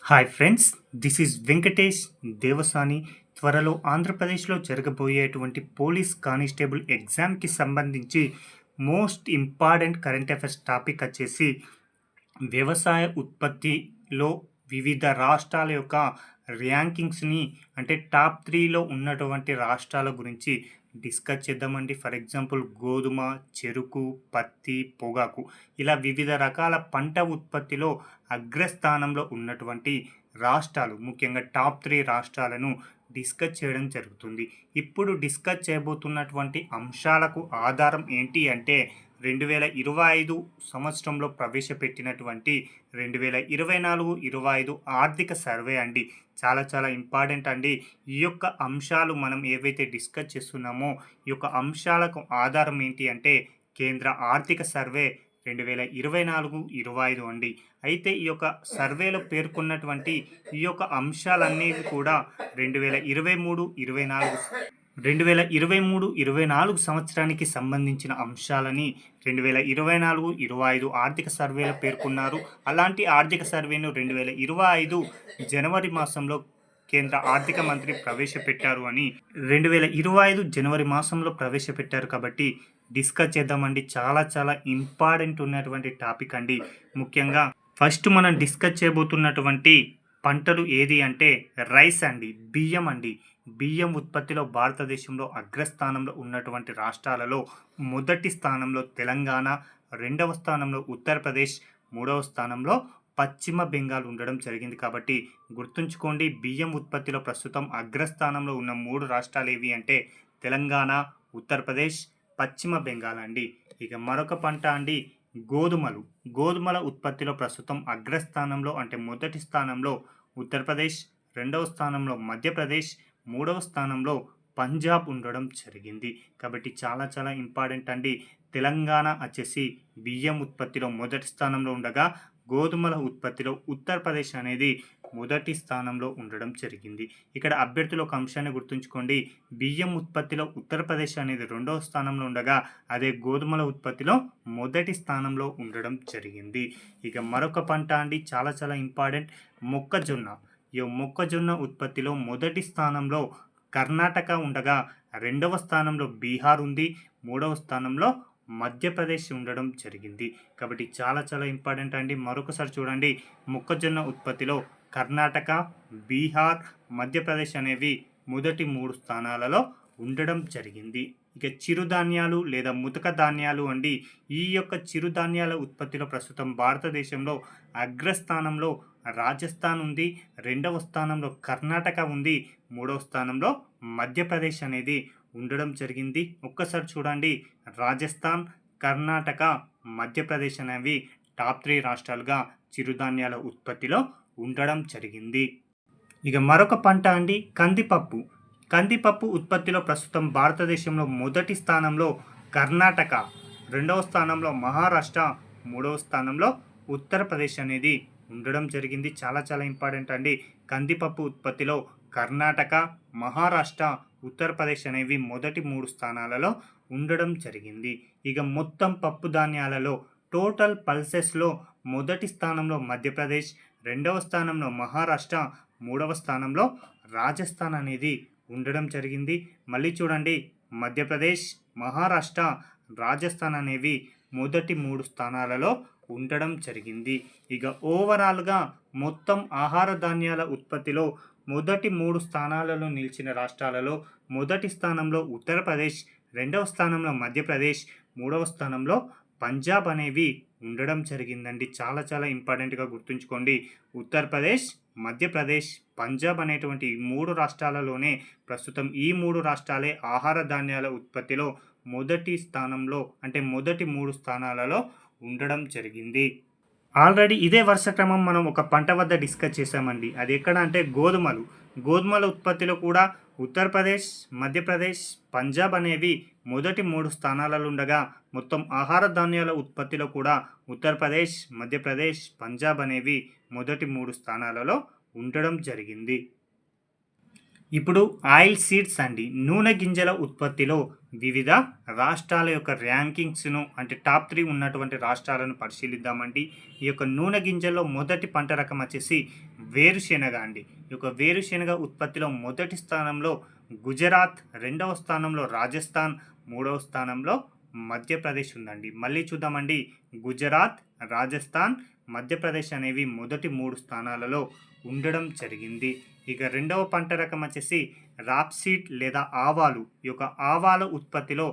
Hi friends, this is Venkatesh Devasani. త్వరలో ఆంధ్రప్రదేశ్లో జరగబోయేటువంటి పోలీస్ కానిస్టేబుల్ ఎగ్జామ్కి సంబంధించి most important current affairs topic వచ్చేసి వ్యవసాయ ఉత్పత్తిలో వివిధ రాష్ట్రాల యొక్క ర్యాంకింగ్స్ని అంటే టాప్ 3లో ఉన్నటువంటి రాష్ట్రాల గురించి డిస్కస్ చేద్దామండి. ఫర్ ఎగ్జాంపుల్ గోధుమ, చెరుకు, పత్తి, పొగాకు ఇలా వివిధ రకాల పంట ఉత్పత్తిలో అగ్రస్థానంలో ఉన్నటువంటి రాష్ట్రాలు, ముఖ్యంగా టాప్ 3 రాష్ట్రాలను డిస్కస్ చేయడం జరుగుతుంది. ఇప్పుడు డిస్కస్ చేయబోతున్నటువంటి అంశాలకు ఆధారం ఏంటి అంటే 2025 సంవత్సరంలో ప్రవేశపెట్టినటువంటి 2024-25 ఆర్థిక సర్వే అండి. చాలా చాలా ఇంపార్టెంట్ అండి. ఈ యొక్క అంశాలు మనం ఏవైతే డిస్కస్ చేస్తున్నామో ఈ యొక్క అంశాలకు ఆధారం ఏంటి అంటే కేంద్ర ఆర్థిక సర్వే 2024-25 అండి. అయితే ఈ యొక్క సర్వేలో పేర్కొన్నటువంటి ఈ యొక్క అంశాలనేవి కూడా 2023-24 సంవత్సరానికి సంబంధించిన అంశాలని 2024-25 ఆర్థిక సర్వేలో పేర్కొన్నారు. అలాంటి ఆర్థిక సర్వేను 2025 జనవరి మాసంలో కేంద్ర ఆర్థిక మంత్రి ప్రవేశపెట్టారు అని 2025 జనవరి మాసంలో ప్రవేశపెట్టారు కాబట్టి డిస్కస్ చేద్దామండి. చాలా చాలా ఇంపార్టెంట్ ఉన్నటువంటి టాపిక్ అండి. ముఖ్యంగా ఫస్ట్ మనం డిస్కస్ చేయబోతున్నటువంటి పంటలు ఏది అంటే రైస్ అండి, బియ్యం అండి. బియ్యం ఉత్పత్తిలో భారతదేశంలో అగ్రస్థానంలో ఉన్నటువంటి రాష్ట్రాలలో మొదటి స్థానంలో తెలంగాణ, రెండవ స్థానంలో ఉత్తరప్రదేశ్, మూడవ స్థానంలో పశ్చిమ బెంగాల్ ఉండడం జరిగింది. కాబట్టి గుర్తుంచుకోండి, బియ్యం ఉత్పత్తిలో ప్రస్తుతం అగ్రస్థానంలో ఉన్న 3 రాష్ట్రాలు ఏవి అంటే తెలంగాణ, ఉత్తరప్రదేశ్, పశ్చిమ బెంగాల్ అండి. ఇక మరొక పంట అండి గోధుమల ఉత్పత్తిలో ప్రస్తుతం అగ్రస్థానంలో అంటే మొదటి స్థానంలో ఉత్తరప్రదేశ్, రెండవ స్థానంలో మధ్యప్రదేశ్, మూడవ స్థానంలో పంజాబ్ ఉండడం జరిగింది. కాబట్టి చాలా చాలా ఇంపార్టెంట్ అండి. తెలంగాణ వచ్చేసి బియ్యం ఉత్పత్తిలో మొదటి స్థానంలో ఉండగా గోధుమల ఉత్పత్తిలో ఉత్తరప్రదేశ్ అనేది మొదటి స్థానంలో ఉండడం జరిగింది. ఇక్కడ అభ్యర్థులు ఒక అంశాన్ని గుర్తుంచుకోండి, బియ్యం ఉత్పత్తిలో ఉత్తరప్రదేశ్ అనేది రెండవ స్థానంలో ఉండగా అదే గోధుమల ఉత్పత్తిలో మొదటి స్థానంలో ఉండడం జరిగింది. ఇక మరొక పంట అండి, చాలా చాలా ఇంపార్టెంట్, మొక్కజొన్న. ఈ మొక్కజొన్న ఉత్పత్తిలో మొదటి స్థానంలో కర్ణాటక ఉండగా రెండవ స్థానంలో బీహార్ ఉంది, మూడవ స్థానంలో మధ్యప్రదేశ్ ఉండడం జరిగింది. కాబట్టి చాలా చాలా ఇంపార్టెంట్ అండి. మరొకసారి చూడండి, మొక్కజొన్న ఉత్పత్తిలో కర్ణాటక, బీహార్, మధ్యప్రదేశ్ అనేవి మొదటి 3 స్థానాలలో ఉండడం జరిగింది. ఇక చిరుధాన్యాలు లేదా ముతక ధాన్యాలు అండి. ఈ యొక్క చిరుధాన్యాల ఉత్పత్తిలో ప్రస్తుతం భారతదేశంలో అగ్రస్థానంలో రాజస్థాన్ ఉంది, రెండవ స్థానంలో కర్ణాటక ఉంది, మూడవ స్థానంలో మధ్యప్రదేశ్ అనేది ఉండడం జరిగింది. ఒక్కసారి చూడండి, రాజస్థాన్, కర్ణాటక, మధ్యప్రదేశ్ అనేవి టాప్ 3 రాష్ట్రాలుగా చిరుధాన్యాల ఉత్పత్తిలో ఉండడం జరిగింది. ఇక మరొక పంట అండి, కందిపప్పు ఉత్పత్తిలో ప్రస్తుతం భారతదేశంలో మొదటి స్థానంలో కర్ణాటక, రెండవ స్థానంలో మహారాష్ట్ర, మూడవ స్థానంలో ఉత్తరప్రదేశ్ అనేది ఉండడం జరిగింది. చాలా చాలా ఇంపార్టెంట్ అండి. కందిపప్పు ఉత్పత్తిలో కర్ణాటక, మహారాష్ట్ర, ఉత్తరప్రదేశ్ అనేవి మొదటి 3 స్థానాలలో ఉండడం జరిగింది. ఇక మొత్తం పప్పు ధాన్యాలలో టోటల్ పల్సెస్లో మొదటి స్థానంలో మధ్యప్రదేశ్, రెండవ స్థానంలో మహారాష్ట్ర, మూడవ స్థానంలో రాజస్థాన్ అనేది ఉండడం జరిగింది. మళ్ళీ చూడండి, మధ్యప్రదేశ్, మహారాష్ట్ర, రాజస్థాన్ అనేవి మొదటి 3 స్థానాలలో ఉండడం జరిగింది. ఇక ఓవరాల్గా మొత్తం ఆహార ధాన్యాల ఉత్పత్తిలో మొదటి 3 స్థానాలలో నిలిచిన రాష్ట్రాలలో మొదటి స్థానంలో ఉత్తరప్రదేశ్, రెండవ స్థానంలో మధ్యప్రదేశ్, మూడవ స్థానంలో పంజాబ్ అనేవి ఉండడం జరిగిందండి. చాలా చాలా ఇంపార్టెంట్గా గుర్తుంచుకోండి, ఉత్తరప్రదేశ్, మధ్యప్రదేశ్, పంజాబ్ అనేటువంటి 3 రాష్ట్రాలలోనే ప్రస్తుతం ఈ 3 రాష్ట్రాలే ఆహార ధాన్యాల ఉత్పత్తిలో మొదటి స్థానంలో అంటే మొదటి 3 స్థానాలలో ఉండడం జరిగింది. ఆల్రెడీ ఇదే వరుస క్రమం మనం ఒక పంట వద్ద డిస్కస్ చేసామండి. అది ఎక్కడ అంటే గోధుమల ఉత్పత్తిలో కూడా ఉత్తరప్రదేశ్, మధ్యప్రదేశ్, పంజాబ్ అనేవి మొదటి 3 స్థానాలలో ఉండగా మొత్తం ఆహార ధాన్యాల ఉత్పత్తిలో కూడా ఉత్తరప్రదేశ్, మధ్యప్రదేశ్, పంజాబ్ అనేవి మొదటి 3 స్థానాలలో ఉండడం జరిగింది. ఇప్పుడు ఆయిల్ సీడ్స్ అండి, నూనె గింజల ఉత్పత్తిలో వివిధ రాష్ట్రాల యొక్క ర్యాంకింగ్స్ను అంటే టాప్ 3 ఉన్నటువంటి రాష్ట్రాలను పరిశీలిద్దామండి. ఈ యొక్క నూనె గింజల్లో మొదటి పంట రకం వచ్చేసి వేరుశెనగ అండి. ఈ యొక్క వేరుశెనగ ఉత్పత్తిలో మొదటి స్థానంలో గుజరాత్, రెండవ స్థానంలో రాజస్థాన్, మూడవ స్థానంలో మధ్యప్రదేశ్ ఉందండి. మళ్ళీ చూద్దామండి, గుజరాత్, రాజస్థాన్, మధ్యప్రదేశ్ అనేవి మొదటి 3 స్థానాలలో ఉండడం జరిగింది. ఇక రెండవ పంట రకం వచ్చేసి రాప్సీడ్ లేదా ఆవాలు. ఈ యొక్క ఆవాల ఉత్పత్తిలో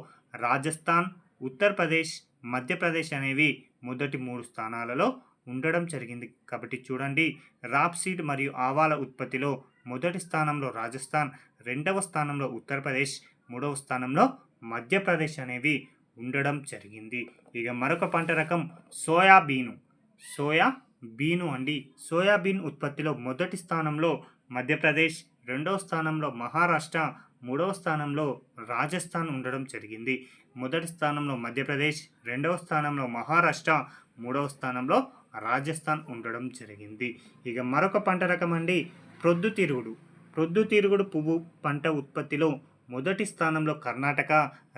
రాజస్థాన్, ఉత్తరప్రదేశ్, మధ్యప్రదేశ్ అనేవి మొదటి 3 స్థానాలలో ఉండడం జరిగింది. కాబట్టి చూడండి, రాప్సీడ్ మరియు ఆవాల ఉత్పత్తిలో మొదటి స్థానంలో రాజస్థాన్, రెండవ స్థానంలో ఉత్తరప్రదేశ్, మూడవ స్థానంలో మధ్యప్రదేశ్ అనేవి ఉండడం జరిగింది. ఇక మరొక పంట రకం సోయాబీను అండి. సోయాబీన్ ఉత్పత్తిలో మొదటి స్థానంలో మధ్యప్రదేశ్, రెండవ స్థానంలో మహారాష్ట్ర, మూడవ స్థానంలో రాజస్థాన్ ఉండడం జరిగింది. మొదటి స్థానంలో మధ్యప్రదేశ్, రెండవ స్థానంలో మహారాష్ట్ర, మూడవ స్థానంలో రాజస్థాన్ ఉండడం జరిగింది. ఇక మరొక పంట రకం అండి ప్రొద్దుతిరుగుడు పువ్వు పంట ఉత్పత్తిలో మొదటి స్థానంలో కర్ణాటక,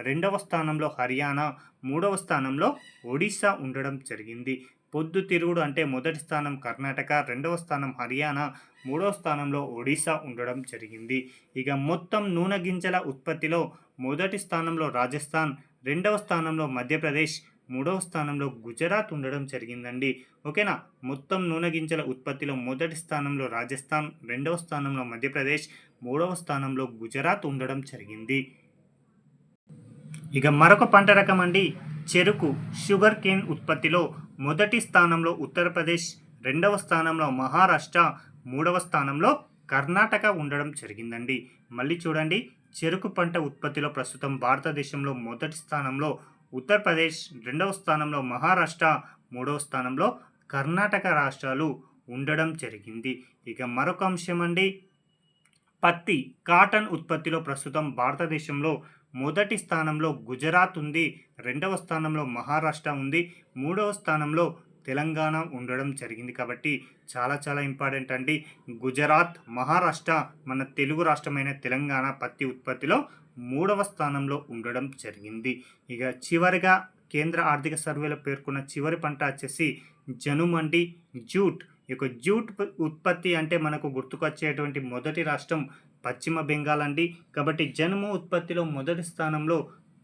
రెండవ స్థానంలో హర్యానా, మూడవ స్థానంలో ఒడిశా ఉండడం జరిగింది. పొద్దుతిరుగుడు అంటే మొదటి స్థానం కర్ణాటక, రెండవ స్థానం హర్యానా, మూడవ స్థానంలో ఒడిశా ఉండడం జరిగింది. ఇక మొత్తం నూనె గింజల ఉత్పత్తిలో మొదటి స్థానంలో రాజస్థాన్, రెండవ స్థానంలో మధ్యప్రదేశ్, మూడవ స్థానంలో గుజరాత్ ఉండడం జరిగిందండి. ఓకేనా. మొత్తం నూనె గింజల ఉత్పత్తిలో మొదటి స్థానంలో రాజస్థాన్, రెండవ స్థానంలో మధ్యప్రదేశ్, మూడవ స్థానంలో గుజరాత్ ఉండడం జరిగింది. ఇక మరొక పంట రకం అండి చెరుకు, షుగర్ కేన్ ఉత్పత్తిలో మొదటి స్థానంలో ఉత్తరప్రదేశ్, రెండవ స్థానంలో మహారాష్ట్ర, మూడవ స్థానంలో కర్ణాటక ఉండడం జరిగిందండి. మళ్ళీ చూడండి, చెరుకు పంట ఉత్పత్తిలో ప్రస్తుతం భారతదేశంలో మొదటి స్థానంలో ఉత్తరప్రదేశ్, రెండవ స్థానంలో మహారాష్ట్ర, మూడవ స్థానంలో కర్ణాటక రాష్ట్రాలు ఉండడం జరిగింది. ఇక మరొక అంశం అండి పత్తి, కాటన్ ఉత్పత్తిలో ప్రస్తుతం భారతదేశంలో మొదటి స్థానంలో గుజరాత్ ఉంది, రెండవ స్థానంలో మహారాష్ట్ర ఉంది, మూడవ స్థానంలో తెలంగాణ ఉండడం జరిగింది. కాబట్టి చాలా చాలా ఇంపార్టెంట్ అండి. గుజరాత్, మహారాష్ట్ర, మన తెలుగు రాష్ట్రమైన తెలంగాణ పత్తి ఉత్పత్తిలో మూడవ స్థానంలో ఉండడం జరిగింది. ఇక చివరిగా కేంద్ర ఆర్థిక సర్వేలో పేర్కొన్న చివరి పంట వచ్చేసి జనుము అండి, జూట్. ఈ యొక్క జూట్ ఉత్పత్తి అంటే మనకు గుర్తుకొచ్చేటువంటి మొదటి రాష్ట్రం పశ్చిమ బెంగాల్ అండి. కాబట్టి జనుము ఉత్పత్తిలో మొదటి స్థానంలో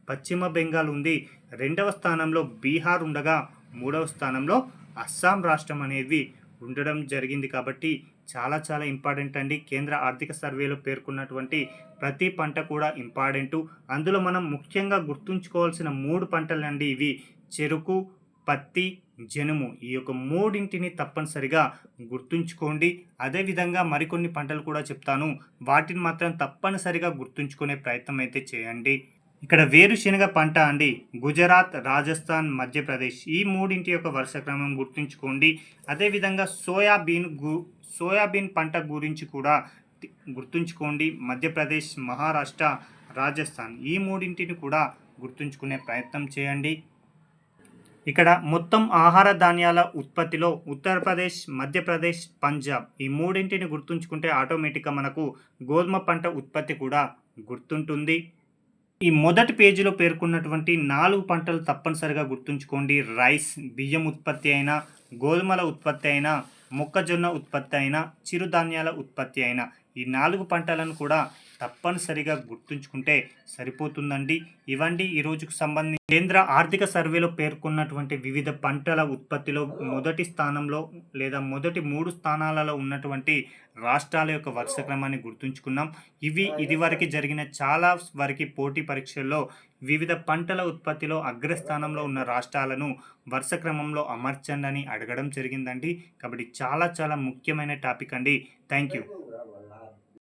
పశ్చిమ బెంగాల్ ఉంది, రెండవ స్థానంలో బీహార్ ఉండగా మూడవ స్థానంలో అస్సాం రాష్ట్రం అనేది ఉండడం జరిగింది. కాబట్టి చాలా చాలా ఇంపార్టెంట్ అండి. కేంద్ర ఆర్థిక సర్వేలో పేర్కొన్నటువంటి ప్రతి పంట కూడా ఇంపార్టెంటు. అందులో మనం ముఖ్యంగా గుర్తుంచుకోవాల్సిన 3 పంటలండి ఇవి: చెరుకు, పత్తి, జనుము. ఈ యొక్క మూడింటిని తప్పనిసరిగా గుర్తుంచుకోండి. అదేవిధంగా మరికొన్ని పంటలు కూడా చెప్తాను, వాటిని మాత్రం తప్పనిసరిగా గుర్తుంచుకునే ప్రయత్నం అయితే చేయండి. ఇక్కడ వేరుశెనగ పంట అండి, గుజరాత్, రాజస్థాన్, మధ్యప్రదేశ్ ఈ మూడింటి యొక్క వరుస క్రమం గుర్తుంచుకోండి. అదేవిధంగా సోయాబీన్ పంట గురించి కూడా గుర్తుంచుకోండి. మధ్యప్రదేశ్, మహారాష్ట్ర, రాజస్థాన్ ఈ మూడింటిని కూడా గుర్తుంచుకునే ప్రయత్నం చేయండి. ఇక్కడ మొత్తం ఆహార ధాన్యాల ఉత్పత్తిలో ఉత్తరప్రదేశ్, మధ్యప్రదేశ్, పంజాబ్ ఈ మూడింటిని గుర్తుంచుకుంటే ఆటోమేటిక్గా మనకు గోధుమ పంట ఉత్పత్తి కూడా గుర్తుంటుంది. ఈ మొదటి పేజీలో పేర్కొన్నటువంటి 4 పంటలు తప్పనిసరిగా గుర్తుంచుకోండి. రైస్, బియ్యం ఉత్పత్తి అయినా, గోధుమల ఉత్పత్తి అయినా, మొక్కజొన్న ఉత్పత్తి అయినా, చిరుధాన్యాల ఉత్పత్తి అయినా ఈ 4 పంటలను కూడా తప్పనిసరిగా గుర్తుంచుకుంటే సరిపోతుందండి. ఇవండి ఈ రోజుకు సంబంధించి కేంద్ర ఆర్థిక సర్వేలో పేర్కొన్నటువంటి వివిధ పంటల ఉత్పత్తిలో మొదటి స్థానంలో లేదా మొదటి 3 స్థానాలలో ఉన్నటువంటి రాష్ట్రాల యొక్క వరుస క్రమాన్ని గుర్తుంచుకున్నాం. ఇదివరకు జరిగిన చాలా వరకు పోటీ పరీక్షల్లో వివిధ పంటల ఉత్పత్తిలో అగ్రస్థానంలో ఉన్న రాష్ట్రాలను వరుస క్రమంలో అమర్చండి అని అడగడం జరిగిందండి. కాబట్టి చాలా చాలా ముఖ్యమైన టాపిక్ అండి. Thank you.